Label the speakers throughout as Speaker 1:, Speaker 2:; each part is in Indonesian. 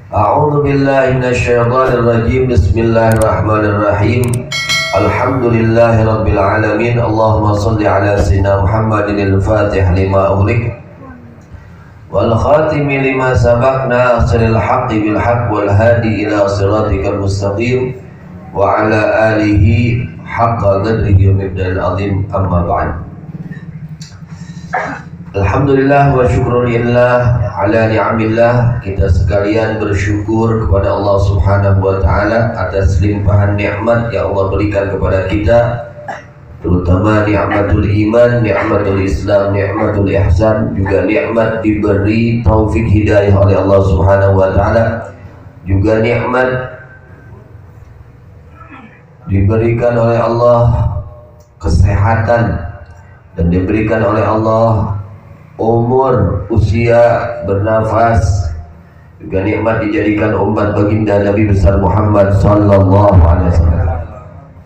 Speaker 1: A'udzu billahi minasyaitonir rajim. Bismillahirrahmanirrahim. Alhamdulillahirabbil alamin. Allahumma shalli ala sayyidina Muhammadin al-Fatih lima ughliq wal khatimi lima sabaqna asril haqqi bil haqq wal hadi ila siratikal mustaqim wa ala alihi haqqa qadrihi wa miqdaril azim. Amma ba'd. Alhamdulillah wa syukurillah ala ni'amillah. Kita sekalian bersyukur kepada Allah subhanahu wa ta'ala atas limpahan nikmat yang Allah berikan kepada kita, terutama nikmatul iman, nikmatul Islam, nikmatul ihsan, juga nikmat diberi taufik hidayah oleh Allah subhanahu wa ta'ala, juga nikmat diberikan oleh Allah kesehatan dan diberikan oleh Allah umur, usia, bernafas, juga nikmat dijadikan umat baginda Nabi besar Muhammad sallallahu alaihi wasallam.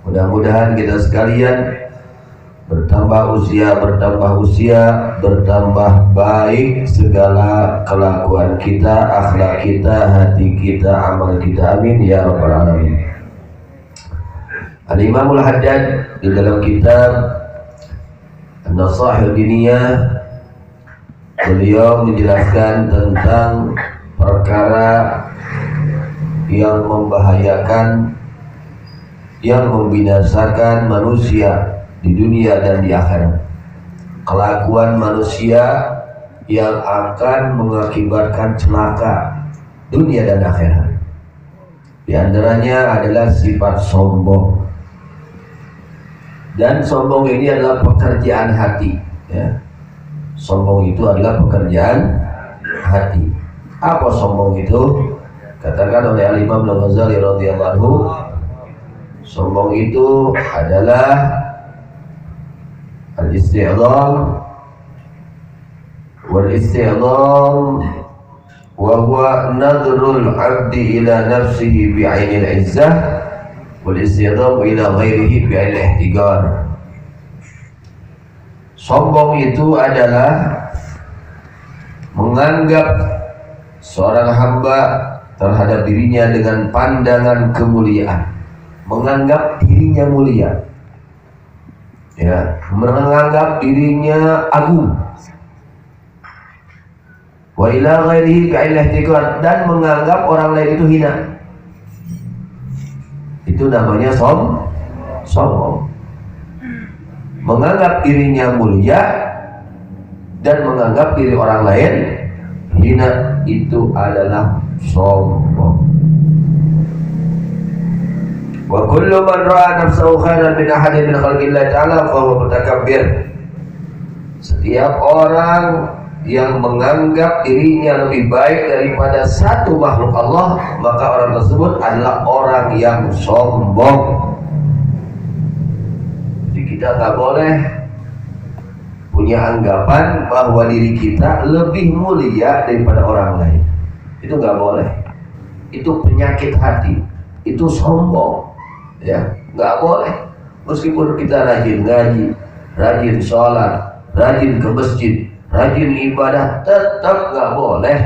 Speaker 1: Mudah-mudahan kita sekalian bertambah usia, bertambah baik segala kelakuan kita, akhlak kita, hati kita, amal kita. Amin ya rabbal alamin. Al-Imamul Haddad di dalam kitab An-Nasaihud Diniyah, beliau menjelaskan tentang perkara yang membahayakan, yang membinasakan manusia di dunia dan di akhirat. Kelakuan manusia yang akan mengakibatkan celaka dunia dan akhirat. Di antaranya adalah sifat sombong. Dan sombong ini adalah pekerjaan hati, ya. Sombong itu adalah pekerjaan hati. Apa sombong itu? Katakan oleh Al-Imam Al-Ghazali radhiyallahu anhu, sombong itu adalah al-isti'dham wal-isti'dham wa huwa nadhrul 'abdi ila nafsihi bi'ainil 'izzah wal-isti'dham ila ghairihi bi'ainil ihtigar. Sombong itu adalah menganggap seorang hamba terhadap dirinya dengan pandangan kemuliaan, menganggap dirinya mulia, ya, menganggap dirinya agung. Wa ila ghairihi ka'il ihtiqar, dan menganggap orang lain itu hina. Itu namanya sombong. Menganggap dirinya mulia dan menganggap diri orang lain hina, itu adalah sombong. Wa kullu man ra'a nafsahu khairan min ahadin min khalqillah ta'ala fa huwa mutakabbir. Setiap orang yang menganggap dirinya lebih baik daripada satu makhluk Allah, maka orang tersebut adalah orang yang sombong. Kita tak boleh punya anggapan bahwa diri kita lebih mulia daripada orang lain. Itu nggak boleh. Itu penyakit hati. Itu sombong. Ya, nggak boleh. Meskipun kita rajin ngaji, rajin sholat, rajin ke masjid, rajin ibadah, tetap nggak boleh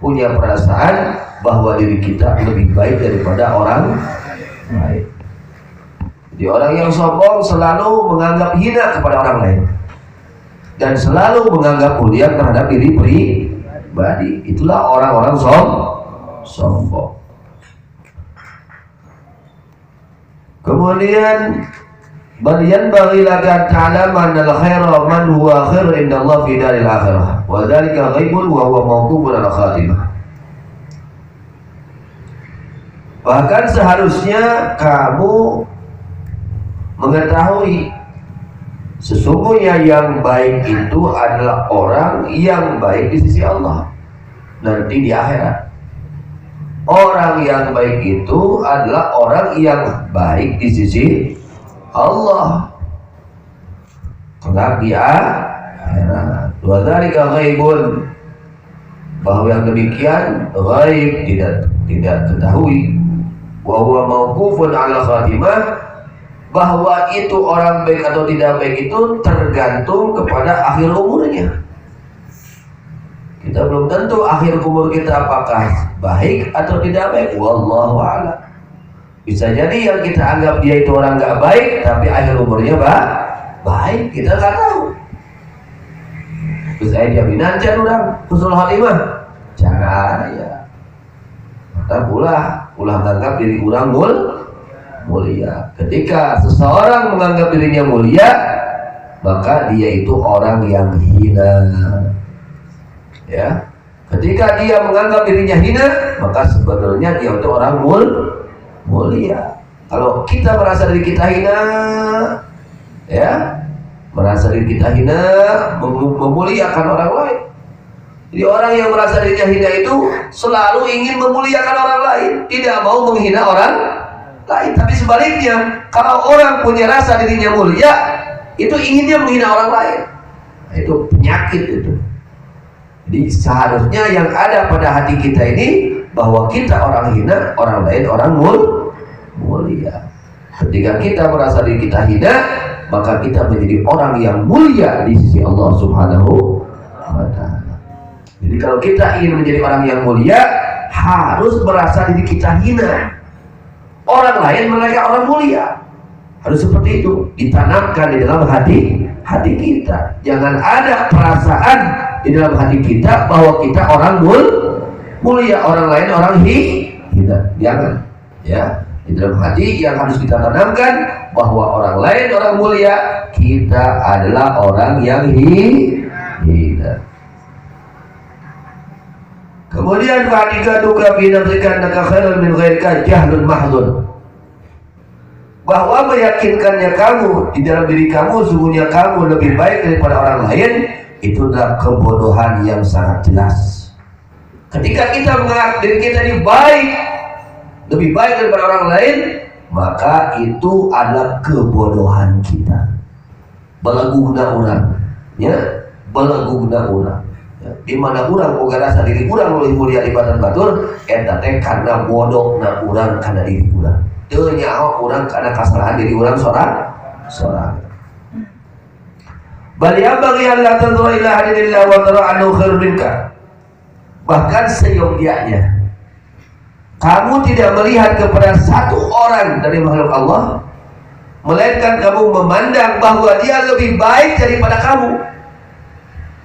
Speaker 1: punya perasaan bahwa diri kita lebih baik daripada orang lain. Jadi orang yang sombong selalu menganggap hina kepada orang lain dan selalu menganggap mulia terhadap diri pribadi. Itulah orang-orang sombong. Kemudian balian bagi laka ta'laman al-khaira man huwa khair indallah fi daril akhirah wa dzalika ghaibun wa huwa mawqufun ala khatimah. Bahkan seharusnya kamu mengetahui sesungguhnya yang baik itu adalah orang yang baik di sisi Allah nanti di akhirat. Orang yang baik itu adalah orang yang baik di sisi Allah kelak di akhirat. Wa dzalika ghaibun, bahwa yang demikian ghaib, tidak ketahui. Wa huwa mauqufun 'ala khatimah, bahwa itu orang baik atau tidak baik itu tergantung kepada akhir umurnya. Kita belum tentu akhir umur kita apakah baik atau tidak baik. Wallahu a'lam. Bisa jadi yang kita anggap dia itu orang nggak baik, tapi akhir umurnya baik, kita nggak tahu. Terus saya jaminan can orang husnul khatimah. Jangan ya. Kita ulah menganggap diri orang mulia. Ketika seseorang menganggap dirinya mulia, maka dia itu orang yang hina. Ya. Ketika dia menganggap dirinya hina, maka sebenarnya dia itu orang mulia. Kalau kita merasa diri kita hina, ya, merasa diri kita hina, memuliakan orang lain. Jadi orang yang merasa dirinya hina itu selalu ingin memuliakan orang lain, tidak mau menghina orang lain. Tapi sebaliknya, kalau orang punya rasa dirinya mulia, itu inginnya menghina orang lain. Nah, itu penyakit itu. Jadi seharusnya yang ada pada hati kita ini bahwa kita orang hina, orang lain orang mulia. Ketika kita merasa diri kita hina, maka kita menjadi orang yang mulia di sisi Allah Subhanahu wa ta'ala. Jadi kalau kita ingin menjadi orang yang mulia, harus merasa diri kita hina. Orang lain mereka orang mulia. Harus seperti itu, ditanamkan di dalam hati kita. Jangan ada perasaan di dalam hati kita bahwa kita orang mulia, orang lain orang hina. Jangan, ya. Di dalam hati yang harus kita tanamkan bahwa orang lain orang mulia, kita adalah orang yang hina. Kemudian fa'adika duka binafsikan naka khairan min ghairika jahlun mahdun. Bahwa meyakinkannya kamu di dalam diri kamu sungguhnya kamu lebih baik daripada orang lain, itu adalah kebodohan yang sangat jelas. Ketika kita menganggap diri kita ini baik, lebih baik daripada orang lain, maka itu adalah kebodohan kita. Balaguna orang, ya, balaguna orang. Ya, di mana orang boga rasa diri orang lebih mulia daripada batur, eta teh karena bodohna orang karena diri orang. Teu nyaho orang karena kesalahan diri orang seorang. Bal yambaghi an la tanzura ila hadillah wa tara annahu khairun minka. Bahkan seyogianya kamu tidak melihat kepada satu orang dari makhluk Allah, melainkan kamu memandang bahwa dia lebih baik daripada kamu.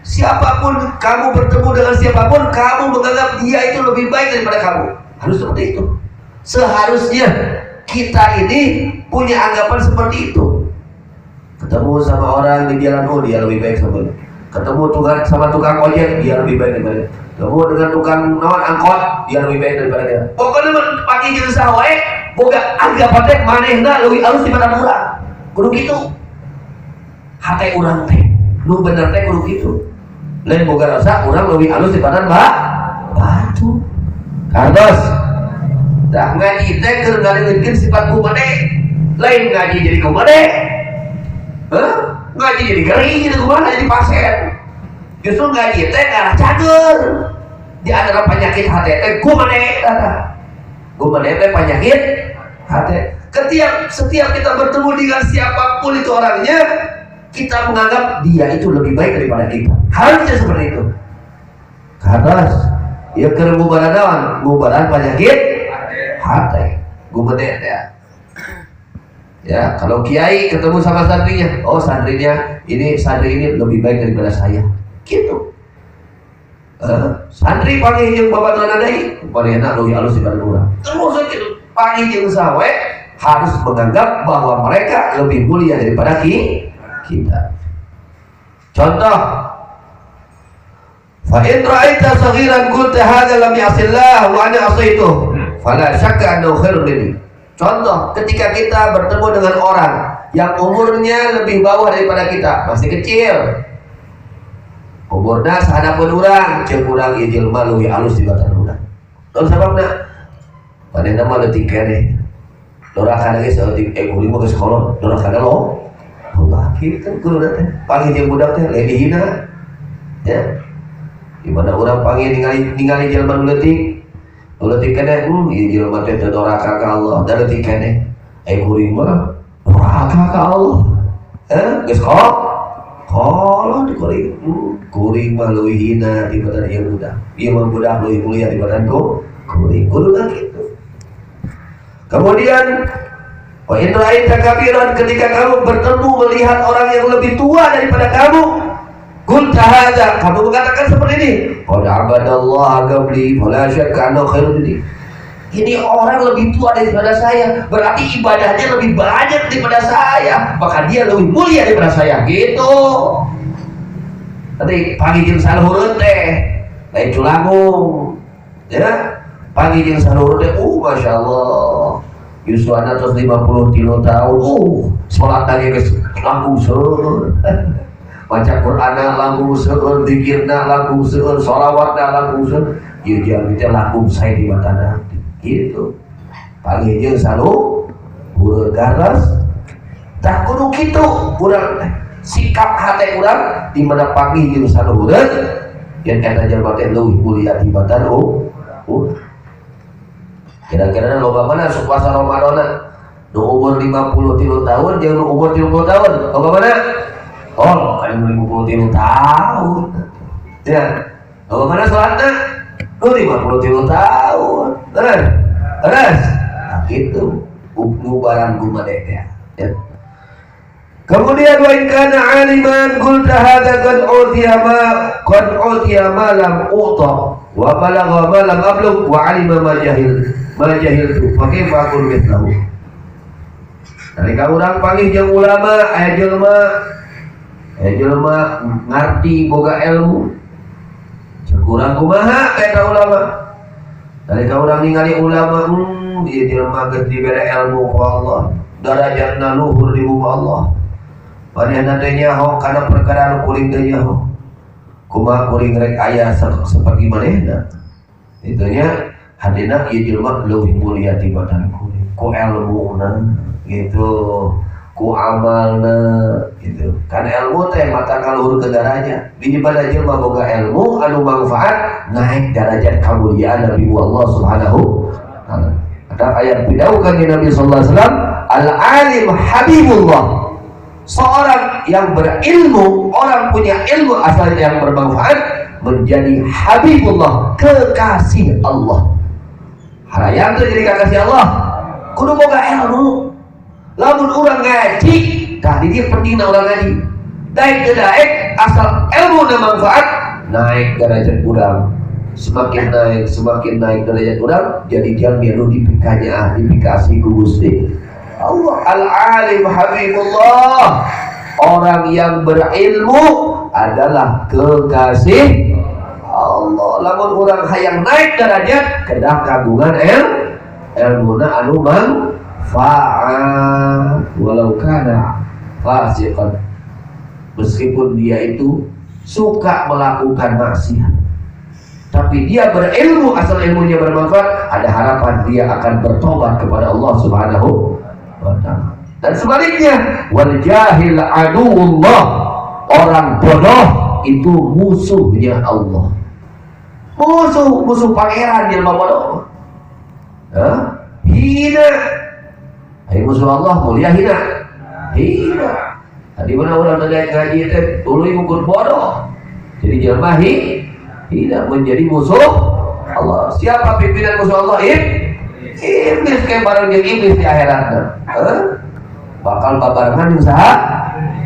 Speaker 1: Siapapun kamu bertemu dengan siapapun, kamu menganggap dia itu lebih baik daripada kamu. Harus seperti itu. Seharusnya kita ini punya anggapan seperti itu. Ketemu sama orang di jalan, oh dia lebih baik sama dia. Ketemu sama tukang ojek, dia lebih baik daripada dia. Ketemu dengan tukang angkot, dia lebih baik daripada dia. Pokoknya pagi jeung sawae boga anggapan teh manehna leuwih alus daripada urang. Kudu kitu. Hate urang teh nu bener teh kudu kitu. Lain boga rasa urang leuwih alus daripada batu. Kartos. Dah ngaji teh keur ngadeungkeun sifat kumade. Lain ngaji jadi kumade. Ngaji jadi gering jadi kumade jadi pasien. Justru ngaji teh ngarah cager. Di antara penyakit hati teh kumade kata. Kumade teh penyakit hati. Setiap kita bertemu dengan siapapun itu orangnya, kita menganggap dia itu lebih baik daripada kita. Harusnya seperti itu. Karena ya keur ngubaran naon? Ngubaran penyakit hati. Gumede ya. Ya, kalau kiai ketemu sama santrinya, oh santri ini lebih baik daripada saya. Gitu. Santri panggil jeung babaturan deui, pareana leuwih alus dibanding urang. Terus gitu, panggil jeung sawe harus menganggap bahwa mereka lebih mulia daripada kita. Contoh, fa in ra'aita saghiran qulta hadza lam ya'sillah wa ana asaitu fala syakka annahu khairun minni. Contoh, ketika kita bertemu dengan orang yang umurnya lebih bawah daripada kita, masih kecil, umurnya sahanapeun urang, ceuk urang ieu jelema leuwih alus dibanding urang. Naon sababna? Manehna mah leutik keneh. Dorakan ge saeutik kuring mah geus kolot, dorakan lo. Allah kitu kudu teh. Panggil jeung budak teh lain dihina. Ya. Di mana urang panggil ningali jelema nu leutik. Leutik keneh, ieu jelema teh doraka ka Allah, da leutik keneh. Kuring mah doraka ka Allah. Geus Kalau di kuring mah leuwih hina tibatan ieu budak. Ieu mah budak leuwih mulia tibatan kuring. Kudu gitu. Kemudian wa in ra'aita kabiran, ketika kamu bertemu melihat orang yang lebih tua daripada kamu, qul tahadza, kamu mengatakan seperti ini, qad abadallaha qabli fala syakka annahu khairun minni. Ini orang lebih tua daripada saya, berarti ibadahnya lebih banyak daripada saya, maka dia lebih mulia daripada saya. Gitu. Nanti pagi jeung saluhur teh lain culangung, ya. Pagi jeung saluhur teh, masya Allah, yuswana terus 53 tahun, sholat lagi geus langkung seueur, baca Qur'ana langkung seueur, zikirna langkung seueur, sholawatna langkung seueur, ieu jalmi teh langkung sae di matana. Gitu. Pagi jeung saluhur garas, tah kudu kitu urang sikap hate urang di mana pagi jeung saluhur yen eta jalma teh leuwih mulia tibatan kira-kira loba mana sok puasa Ramadan nu umur 53 tahun jeung nu umur 30 tahun loba mana? Anu 53 tahun. Ya. Loba mana salatna? Nu 53 tahun. Terus. Nah, gitu. Barang gumade ya. Kemudian wa in kana aliman qul tahadza qad utiya ma lam uta wa balagha ma lam ablugh wa alima ma jahiltu fa kaifa aqul mithlahu. Nalika urang panggih jeung ulama aya jelema ngarti boga ilmu jeung urang kumaha eta ulama. Nalika urang ningali ulama ieu jelema geus dibere ilmu ku Allah, darajatna luhur di muka Allah. Manehna teh nyaho kana perkara nu kuring teh nyaho. Kumaha kuring rek aya seperti manehna. Itu nya hadina ieu jelema leuwih mulia tibatan kuring. Ku ilmuna gitu, ku amalna gitu. Kan ilmu teh mata kaluhur ke darajat. Di mana jelema boga ilmu anu manfaat naik derajat kamuliaan Nabi Allah Subhanahu wa taala. Ada ayat pidaukan di Nabi sallallahu alaihi wasallam, al-alim habibullah. Seorang yang berilmu, orang punya ilmu asal yang bermanfaat menjadi habibullah, kekasih Allah. Harayang itu jadi kekasih Allah. Kudu boga ilmu. Lamun urang ngaji, tah di dia pentingna urang ngaji. Daek asal ilmu na manfaat, naik derajat urang. Semakin naik derajat urang, jadi dia anu dipikasi ku Gusti Allah. Al-alim habibullah, orang yang berilmu adalah kekasih Allah. Lamun urang hayang naik derajat kedah kagungan ilmuna anu manfaat walau kana fasiqan, meskipun dia itu suka melakukan maksiat, tapi dia berilmu, asal ilmunya bermanfaat, ada harapan dia akan bertobat kepada Allah Subhanahu wa ta'ala. Dan sebaliknya, wal jahil aduwullah, orang bodoh itu musuhnya Allah. Musuh pangeran jelema bodoh. Hina. Ai musuh Allah mulia hina. Tadi mana orang ngaji teh tuluy ukur bodoh. Jadi jelema hina menjadi musuh Allah. Siapa pimpinan musuh Allah? Iblis. Kayak barang jeung iblis di akhirat. Bakal babarengan jeung saha?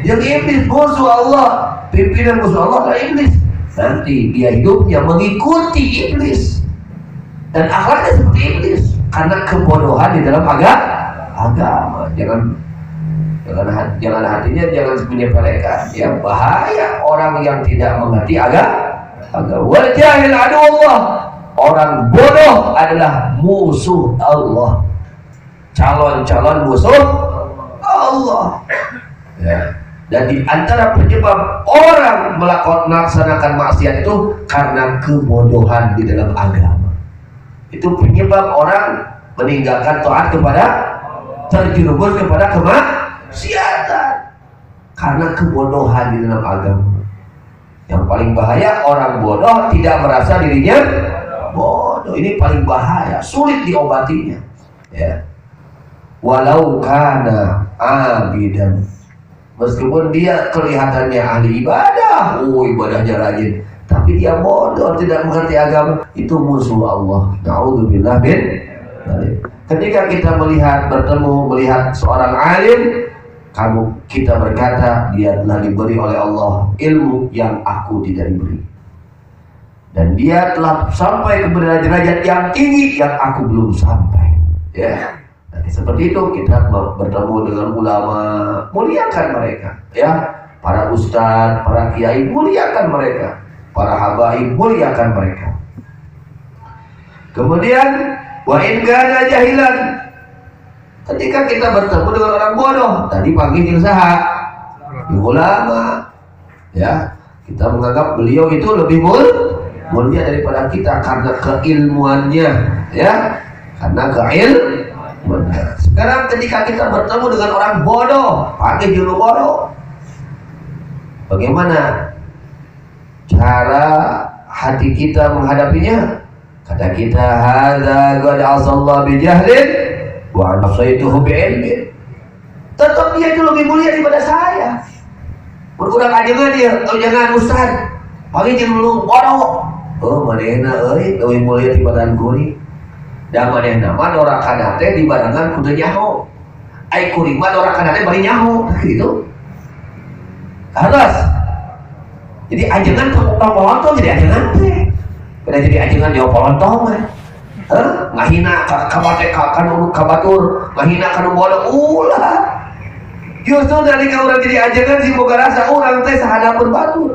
Speaker 1: Jeung iblis, musuh Allah. Pimpinan musuh Allah adalah iblis. Nanti dia hidupnya mengikuti iblis dan akhlaknya seperti iblis karena kebodohan di dalam agama. Jangan hatinya jangan menyepelekan. Yang bahaya orang yang tidak mengerti agama. Wal jahil adu Allah, orang bodoh adalah musuh Allah, calon musuh Allah. Ya. Dan di antara penyebab orang melaksanakan maksiat itu karena kebodohan di dalam agama. Itu penyebab orang meninggalkan taat kepada, terjerumus kepada kemaksiatan karena kebodohan di dalam agama. Yang paling bahaya, orang bodoh tidak merasa dirinya bodoh. Ini paling bahaya, sulit diobatinya. Ya. Walau kana abidan, Meskipun dia kelihatannya ahli ibadah, ibadahnya rajin, tapi dia bodoh, tidak mengerti agama, itu musuh Allah. Na'udzubillah min dzalik. Ketika kita melihat seorang alim, kita berkata, dia telah diberi oleh Allah ilmu yang aku tidak diberi, dan dia telah sampai kepada derajat yang tinggi yang aku belum sampai. Ya. Seperti itu kita bertemu dengan ulama, muliakan mereka, ya. Para ustadz, para kiai, muliakan mereka. Para habaib, muliakan mereka. Kemudian wa in kana jahilan, ketika kita bertemu dengan orang bodoh, tadi pagi saha ulama, ya, kita menganggap beliau itu lebih mulia daripada kita karena keilmuannya, ya, karena keilmuannya. Sekarang ketika kita bertemu dengan orang bodoh, pakai juru bodoh, bagaimana cara hati kita menghadapinya? Kata kita, hadza qad asallahu bi jahlin wa asaituhu bi ilmin. Tetap dia itu lebih mulia daripada saya. Berkurang aja dia, jangan ustaz, pakai juru bodoh. Manehna lebih mulia daripada guri. Dan manehna mah dorakana teh di barengan kudu nyaho. Ai kuring mah dorakana teh bari nyaho, gitu. Harus. Jadi ajengan pelonto jadi ajengan teh. Beda jadi ajengan dia pelonto mah. Ngahina ka bate ka batur, ngahina ka nu bodoh ulah. Justru dari ka urang jadi ajengan si boga rasa urang teh sahadapeun batur.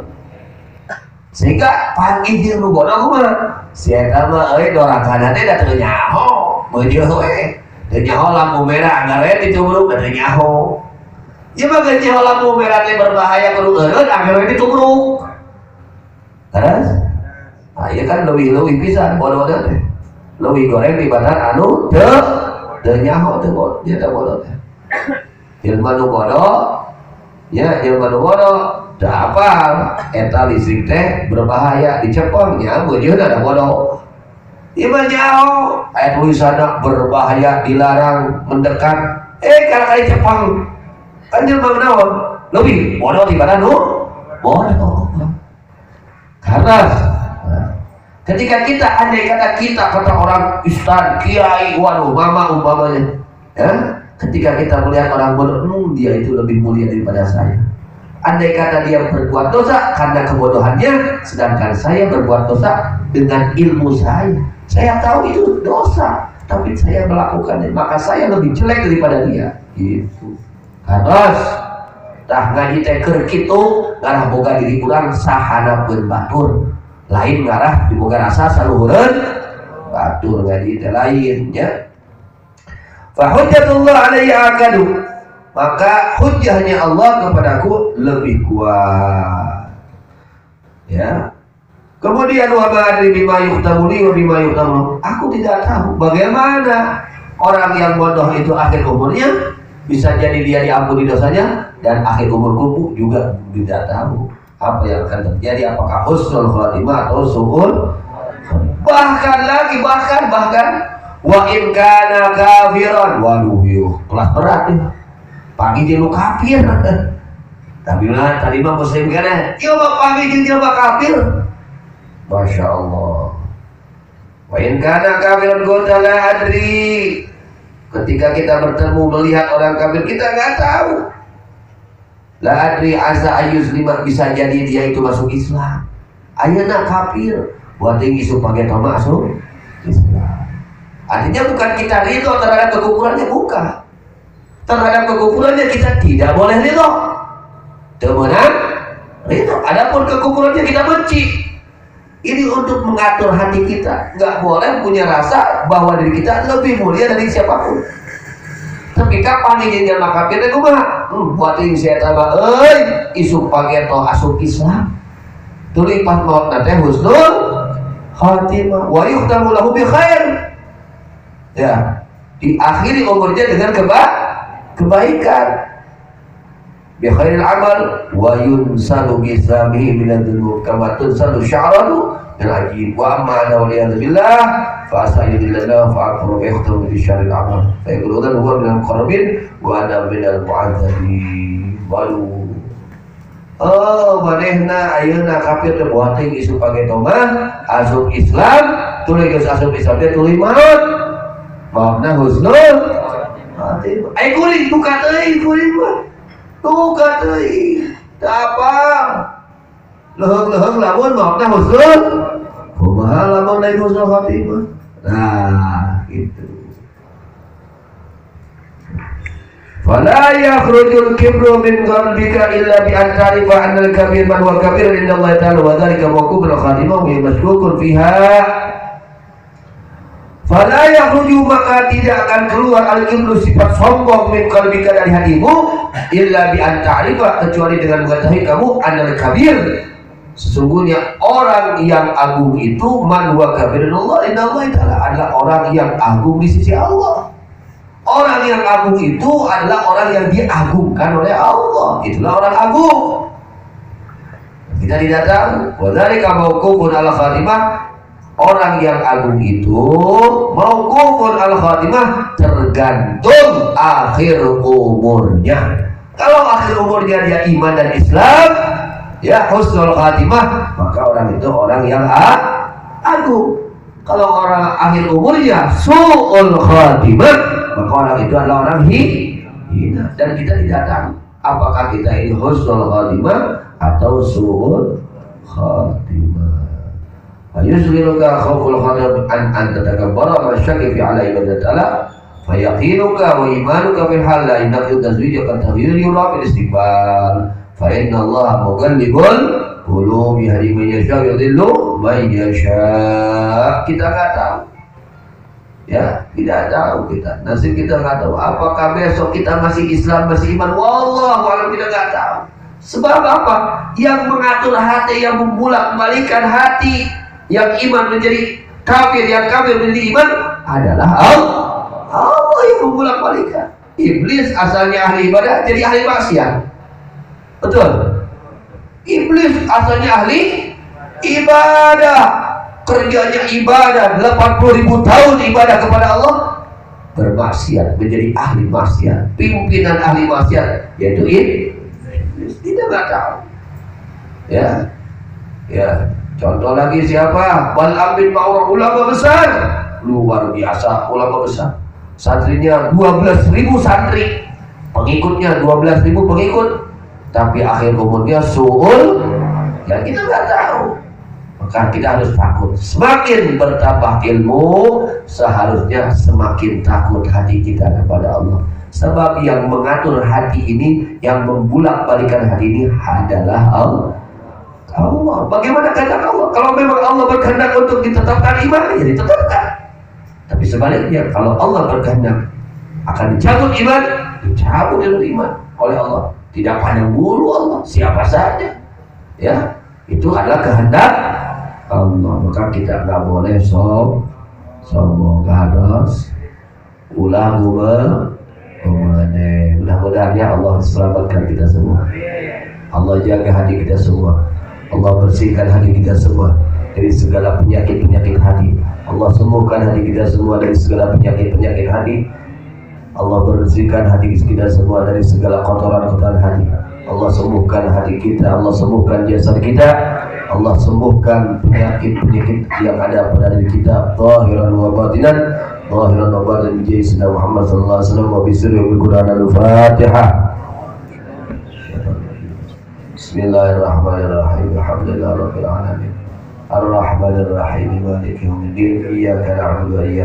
Speaker 1: Sehingga panggil dia nu bodoh mah si eta mah dorakana teh da teu nyaho, beujeuh we. Teu nyaho lampu merah anggar we ditubruk da teu nyaho. Ieu mah geus nyaho lampu merah teh berbahaya kudu eureun anggar we ditubruk. Terus ieu kan leuwih pisan bodoh teh. Leuwih goreng dibanding anu teu nyaho teu bodoh, dia teu bodoh teh. Ilmu nu bodoh, ya ilmu nu bodoh da apa eta listrik teh berbahaya dicepongnya beujeuh da bodoh. Ieu mah nyaho aya tulisanna berbahaya dilarang mendekat, kalau kali cepong kan jelema naon leuwih bodoh dibanding nu bodoh. Karena ketika kita andai kata orang ustaz, kiai, waduh mama umpamanya, ya, ketika kita melihat orang bodoh, dia itu lebih mulia daripada saya. Andai kata dia berbuat dosa karena kebodohannya, sedangkan saya berbuat dosa dengan ilmu saya. Saya tahu itu dosa, tapi saya melakukannya, maka saya lebih jelek daripada dia. Gitu. Harus tah ngaji teh keur kitu, ngarah boga diri urang sahanapeun batur. Lain ngarah diboga rasa saluhureun batur, ngaji teh lain, ya. Fa hujjatullah alayya akadu, maka hujjahnya Allah kepadaku lebih kuat, ya. Kemudian wa ma adri bima yuhtamu li wa bima yuhtamu, aku tidak tahu bagaimana orang yang bodoh itu akhir umurnya, bisa jadi dia diampuni dosanya, dan akhir umurku juga tidak tahu apa yang akan terjadi, apakah husnul khatimah atau su'ul. Bahkan wa in kana kafiran, waduh yuk kelas berat nih. Pagi dia lu kafir. Tapi lah tadi mah muslim kan, iya mah pagi dia mah kafir. Masya Allah. Wa in kana kafiran qala la adri. Ketika kita bertemu melihat orang kafir, kita nggak tahu. La adri asa ayuslima, bisa jadi dia itu masuk Islam. Ayeuna kafir, buat yang isu pakai nama masuk Islam. Artinya bukan kita ridho terhadap kekufurannya, bukan. Terhadap kekufurannya kita tidak boleh ridho. Temenan ridho. Adapun kekufurannya kita benci. Ini untuk mengatur hati kita. Nggak boleh punya rasa bahwa diri kita lebih mulia dari siapapun. Tapi kapan ini dia makafir itu mah? Buat yang saya tambah, isu pakai toh asup Islam. Tuli pas maut nate husnul khatimah. Wa yuhtamu lahu bi khair. Ya, diakhiri umurnya dengan kebaikan. Bi khairil amal wa yunsalu bi samihi min ad-dunub kama tunsalu sya'ratu al-ajib wa amma waliyadillah fa sayyidillah fa akbaru bi syarril amal fa yaquluna huwa min al-qarabin wa ana min al-mu'adzabin. Waduh. Oh, manehna ayeuna kafir teh buat teuing isu pake tomah, asup Islam, tuluy geus asup Islam teh tuluy maut. Maafna husnul khatimah. Ai kuring buka teuing kuring mah. Buka teuing. Teu apa? Leuheung-leuheung lamun maafna husnul. Kumaha lamun lain husnul khatimah? Nah, gitu. Fala yakhrujul kibru min qalbika illa bi an ta'rifa anna al-kabir man huwa kabir inda Allah ta'ala wa dhalika mawqufun khatimah wa masykukun fiha. Fala yakhruju, maka tidak akan keluar al-kibru sifat sombong min qalbika dari hatimu illa bi an ta'rifa, kecuali dengan mengetahui kamu anna al-kabir, sesungguhnya orang yang agung itu man huwa kabir inda Allah ta'ala, adalah orang yang agung di sisi Allah. Orang yang agung itu adalah orang yang diagungkan oleh Allah. Itulah orang agung. Kita tidak tahu. Wadzalika mauqufun al khatimah. Orang yang agung itu mauqufun al khatimah, tergantung akhir umurnya. Kalau akhir umurnya dia iman dan Islam, ya husnul khatimah, maka orang itu orang yang agung. Kalau orang akhir umurnya su'ul khatimah, maka orang itu adalah orang hina. Dan kita tidak tahu apakah kita ini husnul khatimah atau su'ul khatimah. Ayusliluka khawful khatimah an tatakabbara ma syakki fi ala ibadat Allah fayaqinuka wa imanuka fil hal la innahu tazwijaka taghyir yura fil istiqbal fa inna Allah mughallibul qulub yahdi man yasha yudhillu man yasha. Kita enggak tahu. Ya, tidak tahu kita. Nasib kita nggak tahu. Apakah besok kita masih Islam, masih iman? Wallahu a'lam, kita nggak tahu. Sebab apa? Yang mengatur hati, yang membulak-balikan hati, yang iman menjadi kafir, yang kafir menjadi iman adalah Allah. Allah yang membulak-balikan. Iblis asalnya ahli ibadah, jadi ahli maksiat. Betul. Iblis asalnya ahli ibadah. Kerjanya ibadah, 80.000 tahun ibadah kepada Allah, bermaksiat, menjadi ahli maksiat, pimpinan ahli maksiat, yaitu Iblis. Kita nggak tahu. Ya, contoh lagi siapa? Bal'am bin Ba'urah, ulama besar, luar biasa, ulama besar. Santrinya 12.000 santri, pengikutnya 12.000 pengikut, tapi akhir umurnya su'ul, ya kita nggak tahu. Maka kita harus takut. Semakin bertambah ilmu, seharusnya semakin takut hati kita kepada Allah. Sebab yang mengatur hati ini, yang membulak-balikan hati ini adalah Allah. Bagaimana kehendak Allah? Kalau memang Allah berkehendak untuk ditetapkan iman, ya ditetapkan. Tapi sebaliknya, kalau Allah berkehendak akan dicabut iman, dicabut iman oleh Allah. Tidak pandang bulu Allah, siapa saja. Ya, itu adalah kehendak Allah. Maka kita nggak boleh sombong kados ulah mudah-mudahan ya Allah selamatkan kita semua. Allah jaga hati kita semua. Allah bersihkan hati kita semua dari segala penyakit hati. Allah sembuhkan hati kita semua dari segala penyakit hati. Allah bersihkan hati kita semua dari segala kotoran hati. Allah sembuhkan hati kita. Allah sembuhkan jasad kita. Allah sembuhkan penyakit yang ada pada diri kita, zahiran wa batinan, zahiran wa batinan bi Sayyidina Muhammad sallallahu alaihi wasallam wa bi sirri Al-Qur'an al-Fatihah. Bismillahirrahmanirrahim. Alhamdulillahirabbil alamin. Ar-Rahmanir Rahim. Maliki yaumiddin. Iyyaka na'budu wa iyyaka